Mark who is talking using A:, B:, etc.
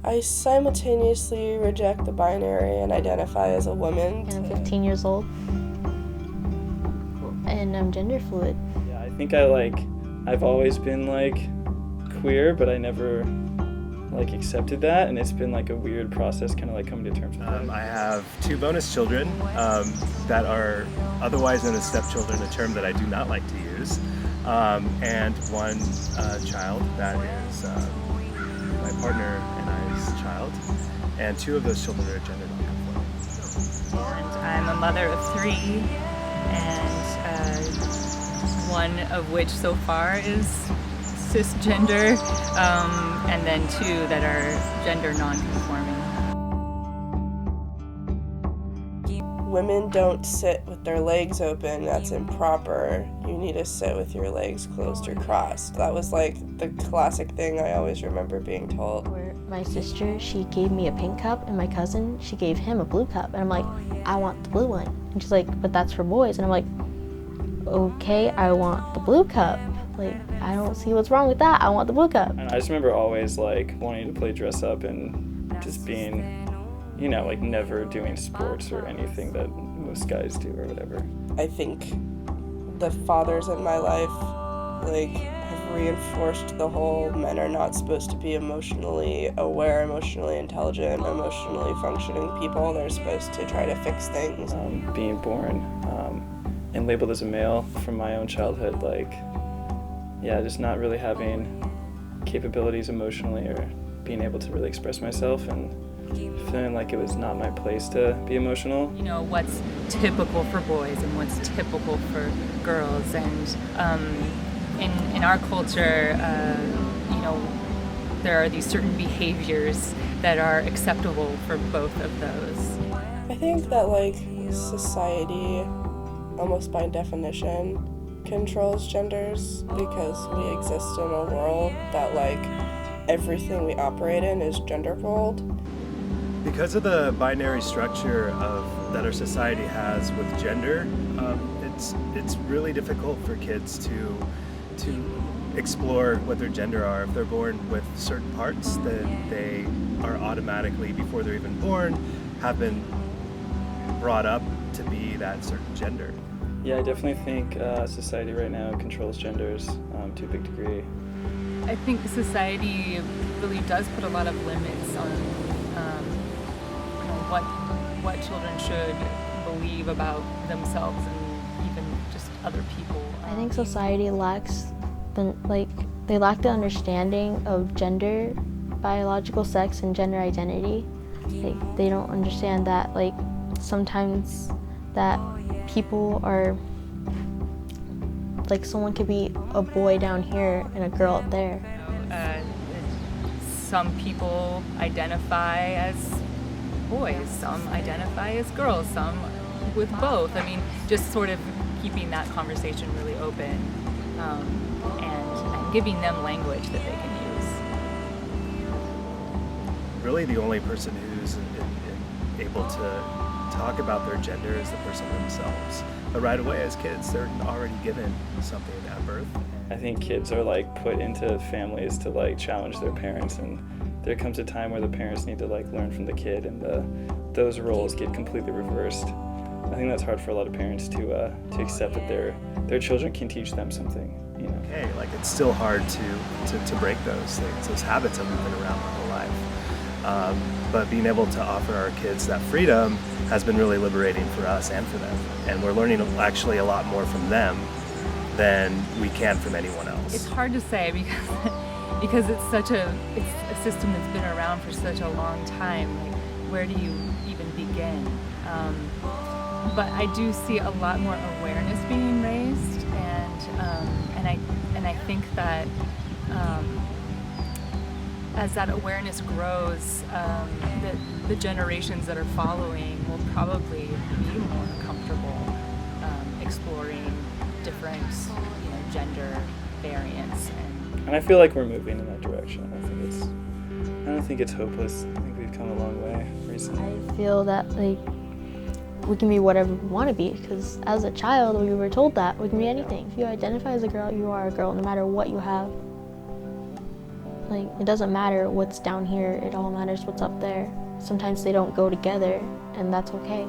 A: I simultaneously reject the binary and identify as a woman.
B: And I'm 15 years old. And I'm gender fluid.
C: Yeah, I think I've always been queer, but I never accepted that, and it's been a weird process kind of coming to terms with that.
D: I have 2 bonus children that are otherwise known as stepchildren, a term that I do not like to use, and 1 child that is my partner and I's child, and 2 of those children are gender nonconforming.
E: And I'm a mother of 3, and 1 of which so far is cisgender, and then 2 that are gender nonconforming.
A: Women don't sit with their legs open, that's improper. You need to sit with your legs closed or crossed. That was the classic thing I always remember being told.
B: Where my sister, she gave me a pink cup, and my cousin, she gave him a blue cup. And I'm like, I want the blue one. And she's like, but that's for boys. And I'm like, okay, I want the blue cup. I don't see what's wrong with that. I want the blue cup.
C: And I just remember always wanting to play dress up and just being, never doing sports or anything that most guys do or whatever.
A: I think the fathers in my life have reinforced the whole men are not supposed to be emotionally aware, emotionally intelligent, emotionally functioning people. They're supposed to try to fix things.
C: Being born and labeled as a male from my own childhood, just not really having capabilities emotionally or being able to really express myself, and feeling like it was not my place to be emotional.
E: What's typical for boys and what's typical for girls, and in our culture, there are these certain behaviors that are acceptable for both of those.
A: I think that society, almost by definition, controls genders because we exist in a world that everything we operate in is gender rolled.
D: Because of the binary structure that our society has with gender, it's really difficult for kids to explore what their gender are. If they're born with certain parts, then they are automatically, before they're even born, have been brought up to be that certain gender.
C: Yeah, I definitely think society right now controls genders to a big degree.
E: I think society really does put a lot of limits on what children should believe about themselves and even just other people.
B: I think society lacks they lack the understanding of gender, biological sex, and gender identity. They don't understand that sometimes that people are someone could be a boy down here and a girl up there.
E: Some people identify as boys, some identify as girls, some with both. Just sort of keeping that conversation really open, and giving them language that they can use.
D: Really the only person who's able to talk about their gender is the person themselves. But right away as kids, they're already given something at birth.
C: I think kids are put into families to challenge their parents, and there comes a time where the parents need to learn from the kid, and those roles get completely reversed. I think that's hard for a lot of parents to accept that their children can teach them something.
D: Okay, it's still hard to break those things, those habits that we've been around our whole life. But being able to offer our kids that freedom has been really liberating for us and for them. And we're learning actually a lot more from them than we can from anyone else.
E: It's hard to say because it's a system that's been around for such a long time. Where do you even begin? But I do see a lot more awareness being raised, and I think that as that awareness grows, the generations that are following will probably be more comfortable exploring different gender variants.
C: And I feel like we're moving in that direction. I don't think it's hopeless. I think we've come a long way recently.
B: I feel that we can be whatever we want to be, because as a child we were told that we can be anything. If you identify as a girl, you are a girl no matter what you have. Like, it doesn't matter what's down here, it all matters what's up there. Sometimes they don't go together, and that's okay.